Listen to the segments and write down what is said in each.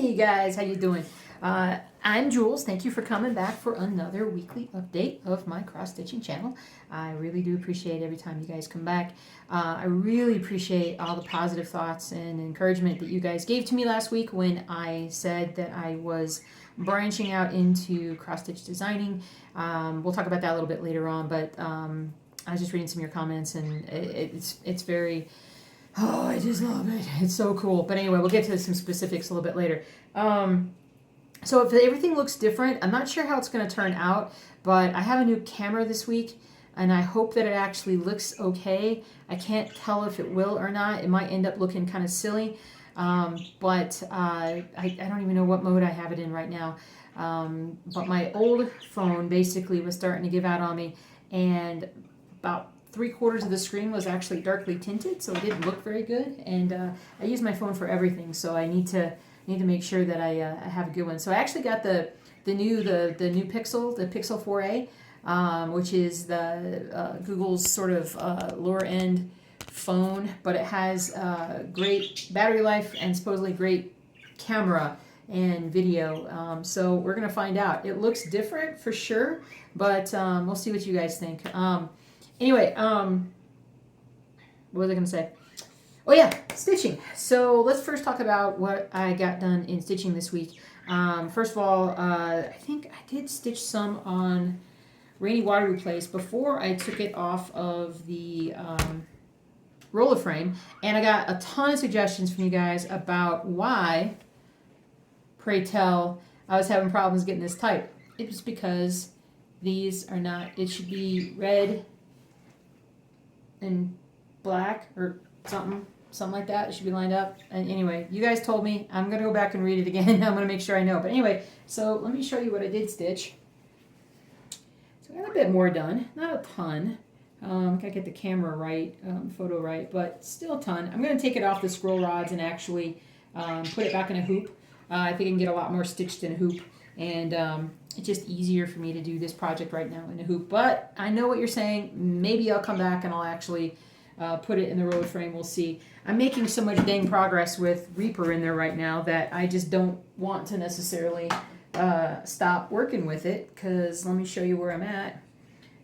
Hey guys, how you doing? I'm Jules. Thank you for coming back for another weekly update of my cross-stitching channel. I really do appreciate every time you guys come back. I really appreciate all the positive thoughts and encouragement that you guys gave to me last week when I said that I was branching out into cross-stitch designing. We'll talk about that a little bit later on, but I was just reading some of your comments, and it's very... Oh, I just love it. It's so cool. But anyway, we'll get to some specifics a little bit later. So if everything looks different, I'm not sure how it's going to turn out, but I have a new camera this week, and I hope that it actually looks okay. I can't tell if it will or not. It might end up looking kind of silly, but I don't even know what mode I have it in right now. But my old phone basically was starting to give out on me, and about 3/4 of the screen was actually darkly tinted, so it didn't look very good. And I use my phone for everything, so I need to make sure that I have a good one. So I actually got the new Pixel, the Pixel 4a, which is the Google's sort of lower end phone, but it has great battery life and supposedly great camera and video. So we're gonna find out. It looks different for sure, but we'll see what you guys think. Anyway, what was I going to say? Oh yeah, stitching. So let's first talk about what I got done in stitching this week. First of all, I think I did stitch some on Rainy Waterloo Place before I took it off of the roller frame. And I got a ton of suggestions from you guys about why, pray tell, I was having problems getting this tight. It was because these are not, it should be red and black or something like that. It should be lined up. And anyway, you guys told me. I'm going to go back and read it again. I'm going to make sure I know. But anyway, so let me show you what I did stitch. So I got a bit more done. Not a ton. Got to get the camera right, photo right, but still a ton. I'm going to take it off the scroll rods and actually put it back in a hoop. I think I can get a lot more stitched in a hoop. And it's just easier for me to do this project right now in a hoop. But I know what you're saying. Maybe I'll come back and I'll actually put it in the road frame. We'll see. I'm making so much dang progress with Reaper in there right now that I just don't want to necessarily stop working with it, because let me show you where I'm at.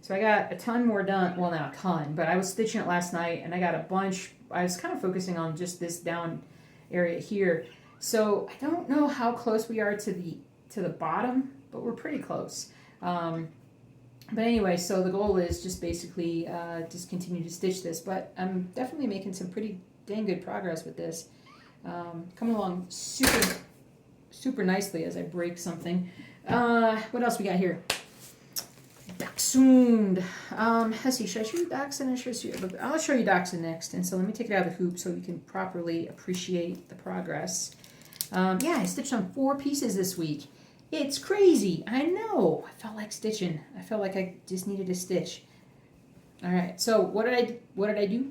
So I got a ton more done. Well, not a ton, but I was stitching it last night and I got a bunch. I was kind of focusing on just this down area here. So I don't know how close we are to the bottom, but we're pretty close. But anyway, so the goal is just basically just continue to stitch this, but I'm definitely making some pretty dang good progress with this. Coming along super nicely as I break something. What else we got here? Dachshund. Let's see, should I show you Dachshund or should I show you? I'll show you Dachshund next. And so let me take it out of the hoop so you can properly appreciate the progress. Yeah, I stitched on 4 pieces this week. It's crazy. I know. I felt like stitching. I felt like I just needed to stitch. All right. So what did I do?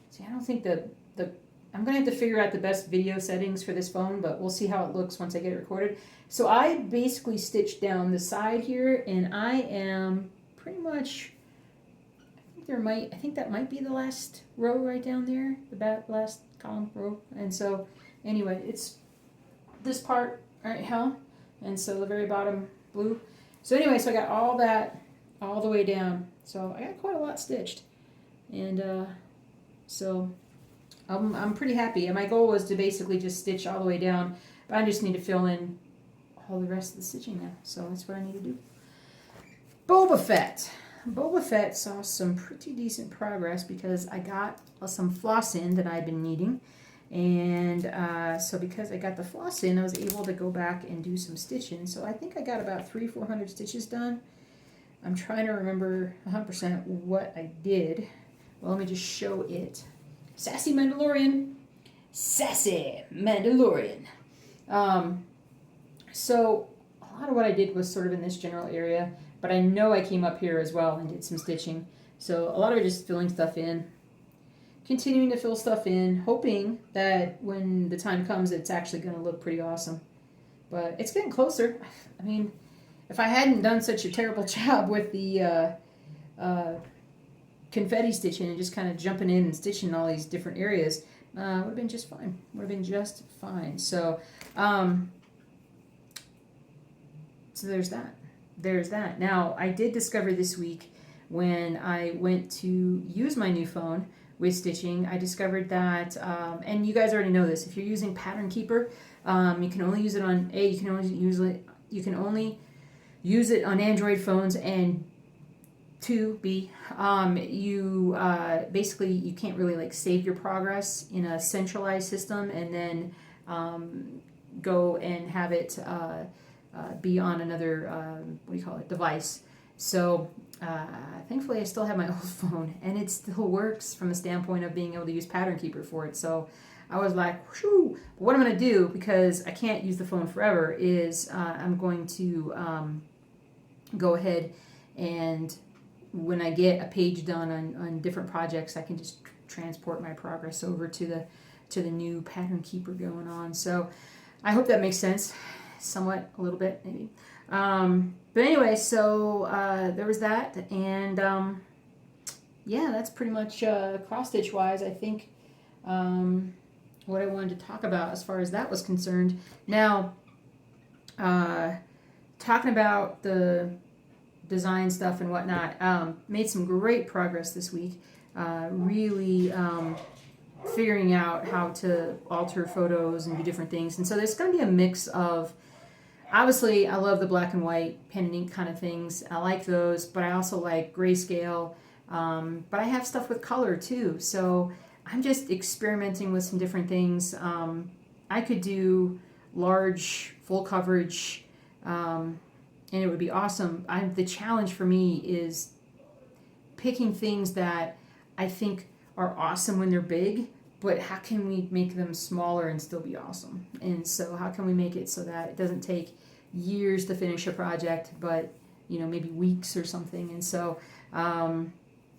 See, I don't think I'm going to have to figure out the best video settings for this phone, but we'll see how it looks once I get it recorded. So I basically stitched down the side here, and I am pretty much, I think that might be the last row right down there, the last column row. And so anyway, it's this part right here. And so the very bottom blue. So anyway, so I got all that all the way down. So I got quite a lot stitched. And so I'm pretty happy. And my goal was to basically just stitch all the way down. But I just need to fill in all the rest of the stitching now. So that's what I need to do. Boba Fett. Boba Fett saw some pretty decent progress because I got some floss in that I've been needing. And so because I got the floss in, I was able to go back and do some stitching. So I think I got about 300-400 stitches done. I'm trying to remember 100% what I did. Well, let me just show it. Sassy Mandalorian. Sassy Mandalorian. So a lot of what I did was sort of in this general area, but I know I came up here as well and did some stitching. So a lot of it just filling stuff in. Continuing to fill stuff in, hoping that when the time comes, it's actually going to look pretty awesome. But it's getting closer. I mean, if I hadn't done such a terrible job with the confetti stitching and just kind of jumping in and stitching all these different areas, would have been just fine. Would have been just fine. So, so there's that. There's that. Now, I did discover this week when I went to use my new phone with stitching, I discovered that, and you guys already know this, if you're using Pattern Keeper, you can only use it on, you can only use it on Android phones, and you basically, you can't really like save your progress in a centralized system and then go and have it be on another, device. So thankfully I still have my old phone, and it still works from the standpoint of being able to use Pattern Keeper for it. So I was like, whew. But what I'm going to do, because I can't use the phone forever, is I'm going to go ahead and when I get a page done on different projects, I can just transport my progress over to the new Pattern Keeper going on. So I hope that makes sense, somewhat, a little bit maybe. But anyway, so there was that, and yeah, that's pretty much cross stitch wise, I think, what I wanted to talk about as far as that was concerned. Now, talking about the design stuff and whatnot, made some great progress this week, really figuring out how to alter photos and do different things. And so there's going to be a mix of, obviously, I love the black and white pen and ink kind of things. I like those, but I also like grayscale. But I have stuff with color too. So I'm just experimenting with some different things. I could do large, full coverage, and it would be awesome. The challenge for me is picking things that I think are awesome when they're big, but how can we make them smaller and still be awesome? And so how can we make it so that it doesn't take years to finish a project, but maybe weeks or something? And so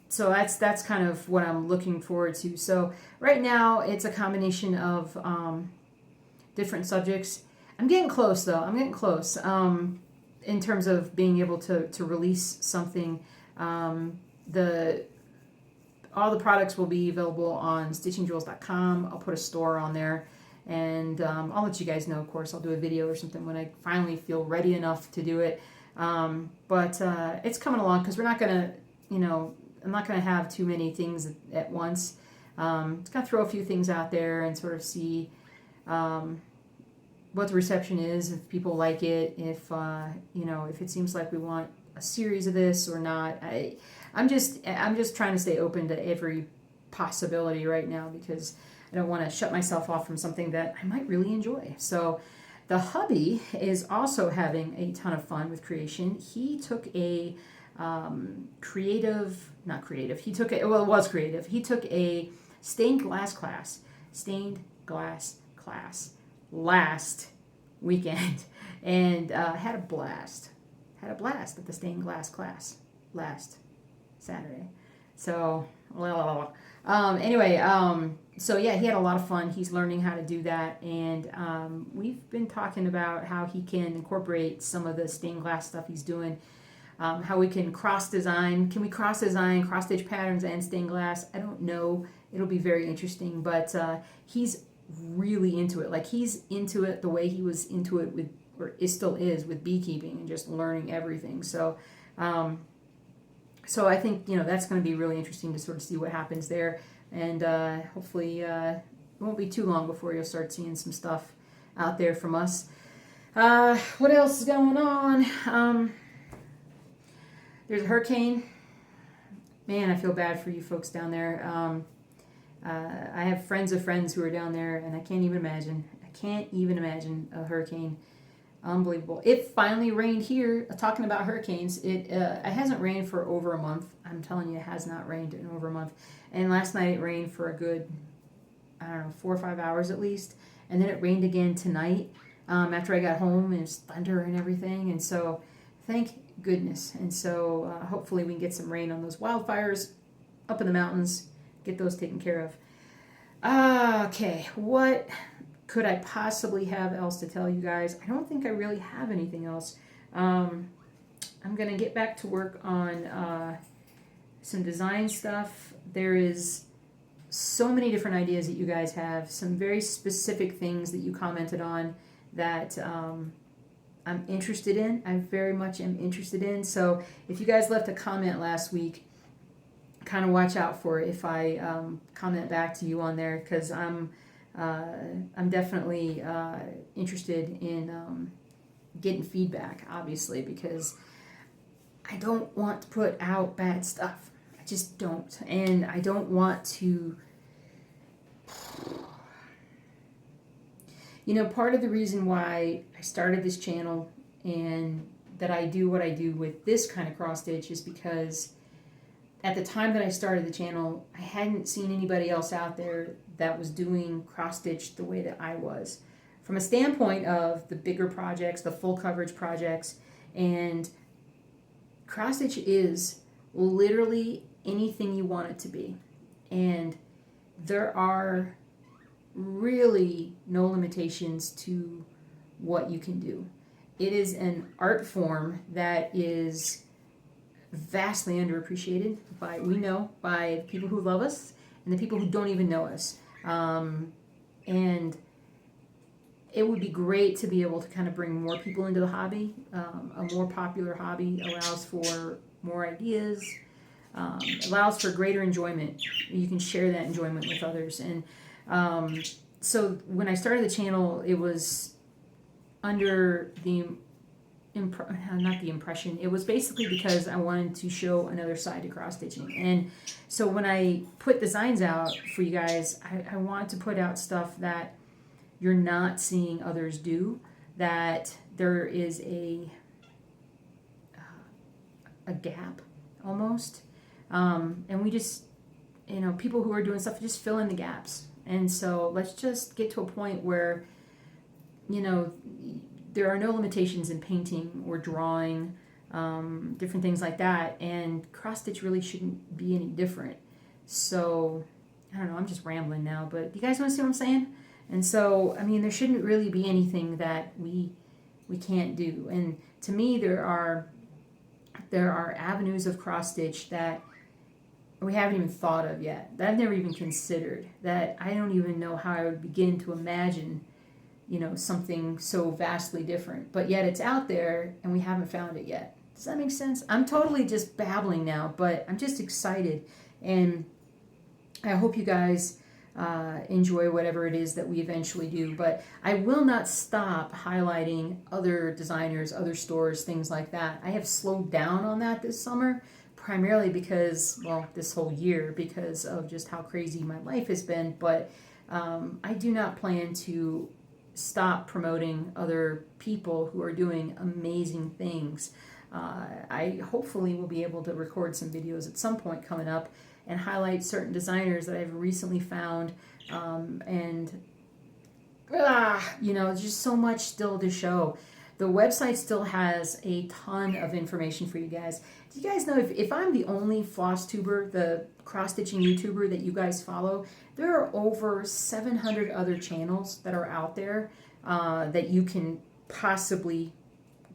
so that's kind of what I'm looking forward to. So right now it's a combination of different subjects. I'm getting close though. I'm getting close in terms of being able to release something. All the products will be available on stitchingjewels.com. I'll put a store on there, and I'll let you guys know, of course. I'll do a video or something when I finally feel ready enough to do it. But it's coming along, because we're not going to, I'm not going to have too many things at once. Just going to throw a few things out there and sort of see what the reception is, if people like it, if if it seems like we want a series of this or not. I'm just trying to stay open to every possibility right now, because I don't want to shut myself off from something that I might really enjoy. So the hubby is also having a ton of fun with creation. He took a He took a stained glass class last weekend, and had a blast at the stained glass class last Saturday. So anyway, so yeah, he had a lot of fun. He's learning how to do that, and we've been talking about how he can incorporate some of the stained glass stuff he's doing. How we can cross design. Can we cross design, cross stitch patterns and stained glass? I don't know. It'll be very interesting, but he's really into it. Like, he's into it the way he was into it with, or still is, with beekeeping and just learning everything. So so I think, that's going to be really interesting to sort of see what happens there. And hopefully it won't be too long before you'll start seeing some stuff out there from us. What else is going on? There's a hurricane. Man, I feel bad for you folks down there. I have friends of friends who are down there, and I can't even imagine a hurricane. Unbelievable. It finally rained here. Talking about hurricanes, it hasn't rained for over a month. I'm telling you, it has not rained in over a month. And last night it rained for a good, 4 or 5 hours at least. And then it rained again tonight after I got home, and it was thunder and everything. And so, thank goodness. And so hopefully we can get some rain on those wildfires up in the mountains, get those taken care of. Okay, what could I possibly have else to tell you guys? I don't think I really have anything else. I'm going to get back to work on some design stuff. There is so many different ideas that you guys have, some very specific things that you commented on that I'm interested in. I very much am interested in. So if you guys left a comment last week, kind of watch out for it if I comment back to you on there, because I'm definitely interested in getting feedback, obviously, because I don't want to put out bad stuff. I just don't. And I don't want to, part of the reason why I started this channel and that I do what I do with this kind of cross stitch is because at the time that I started the channel, I hadn't seen anybody else out there that was doing cross stitch the way that I was. From a standpoint of the bigger projects, the full coverage projects, and cross stitch is literally anything you want it to be. And there are really no limitations to what you can do. It is an art form that is vastly underappreciated by the people who love us and the people who don't even know us. And it would be great to be able to kind of bring more people into the hobby. A more popular hobby allows for more ideas, allows for greater enjoyment. You can share that enjoyment with others. And so when I started the channel, it was under the not the impression, it was basically because I wanted to show another side to cross stitching. And so when I put designs out for you guys, I want to put out stuff that you're not seeing others do, that there is a gap almost, and we just, people who are doing stuff just fill in the gaps. And so let's just get to a point where there are no limitations in painting or drawing, different things like that, and cross stitch really shouldn't be any different. So I don't know, I'm just rambling now, but you guys want to see what I'm saying? And so, there shouldn't really be anything that we can't do. And to me, there are avenues of cross stitch that we haven't even thought of yet, that I've never even considered, that I don't even know how I would begin to imagine, something so vastly different. But yet it's out there and we haven't found it yet. Does that make sense? I'm totally just babbling now, but I'm just excited. And I hope you guys enjoy whatever it is that we eventually do. But I will not stop highlighting other designers, other stores, things like that. I have slowed down on that this summer, primarily because, this whole year, because of just how crazy my life has been. But I do not plan to stop promoting other people who are doing amazing things. I hopefully will be able to record some videos at some point coming up and highlight certain designers that I've recently found, and just so much still to show. The website still has a ton of information for you guys. Do you guys know if I'm the only FlossTuber, the cross-stitching YouTuber that you guys follow, there are over 700 other channels that are out there that you can possibly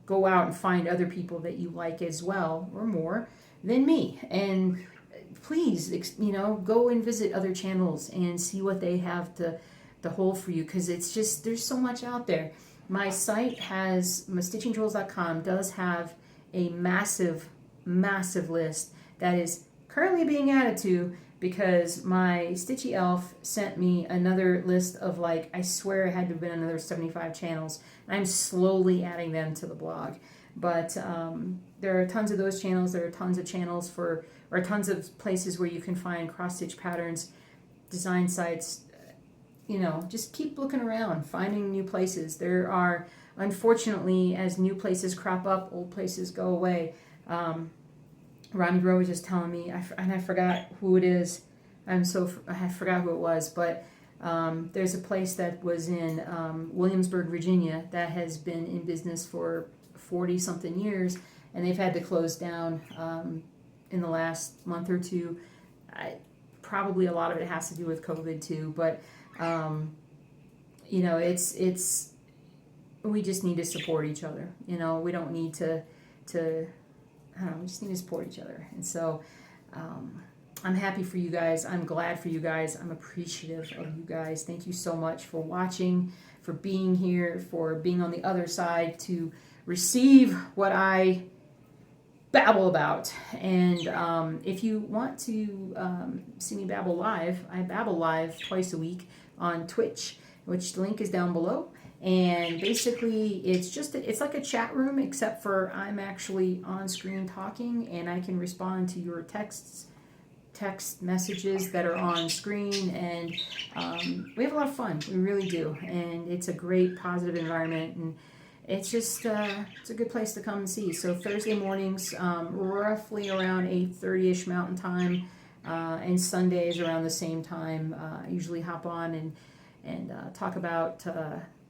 go out and find other people that you like as well or more than me. And please, go and visit other channels and see what they have to hold for you, because it's just, there's so much out there. My site has, stitchingjewels.com does have a massive list that is currently being added to, because my Stitchy Elf sent me another list of, I swear it had to have been another 75 channels. I'm slowly adding them to the blog. But there are tons of those channels. There are tons of channels or tons of places where you can find cross-stitch patterns, design sites. Just keep looking around, finding new places. There are, unfortunately, as new places crop up, old places go away. Ronnie Bro was just telling me, and I forgot who it is. I forgot who it was, but there's a place that was in Williamsburg, Virginia, that has been in business for 40-something years, and they've had to close down in the last month or two. Probably a lot of it has to do with COVID too, but it's we just need to support each other. We don't need to we just need to support each other. And so I'm happy for you guys. I'm glad for you guys. I'm appreciative of you guys. Thank you so much for watching, for being here, for being on the other side to receive what I babble about. And if you want to see me babble live, I babble live twice a week on Twitch, which the link is down below. And basically it's like a chat room, except for I'm actually on screen talking, and I can respond to your text messages that are on screen, and we have a lot of fun. We really do, and it's a great positive environment, and it's just it's a good place to come and see. So Thursday mornings, roughly around 8:30ish Mountain Time, and Sundays around the same time. I usually hop on and talk about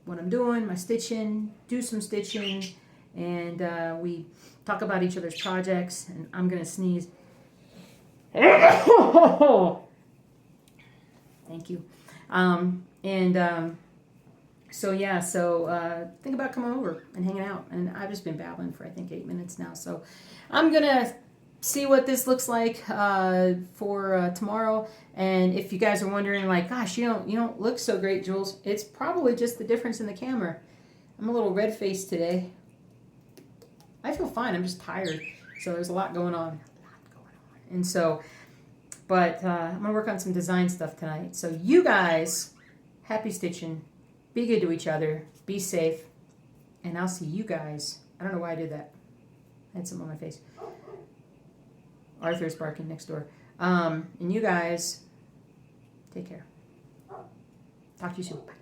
what I'm doing, my stitching, do some stitching, and we talk about each other's projects. And I'm gonna sneeze. Thank you. So think about coming over and hanging out. And I've just been babbling for I think 8 minutes now. So I'm gonna see what this looks like for tomorrow. And if you guys are wondering, like, gosh, you don't look so great, Jules, it's probably just the difference in the camera. I'm a little red faced today. I feel fine. I'm just tired. So there's a lot going on. And so, but I'm going to work on some design stuff tonight. So you guys, happy stitching. Be good to each other. Be safe. And I'll see you guys. I don't know why I did that. I had something on my face. Arthur's barking next door. And you guys, take care. Talk to you soon. Bye.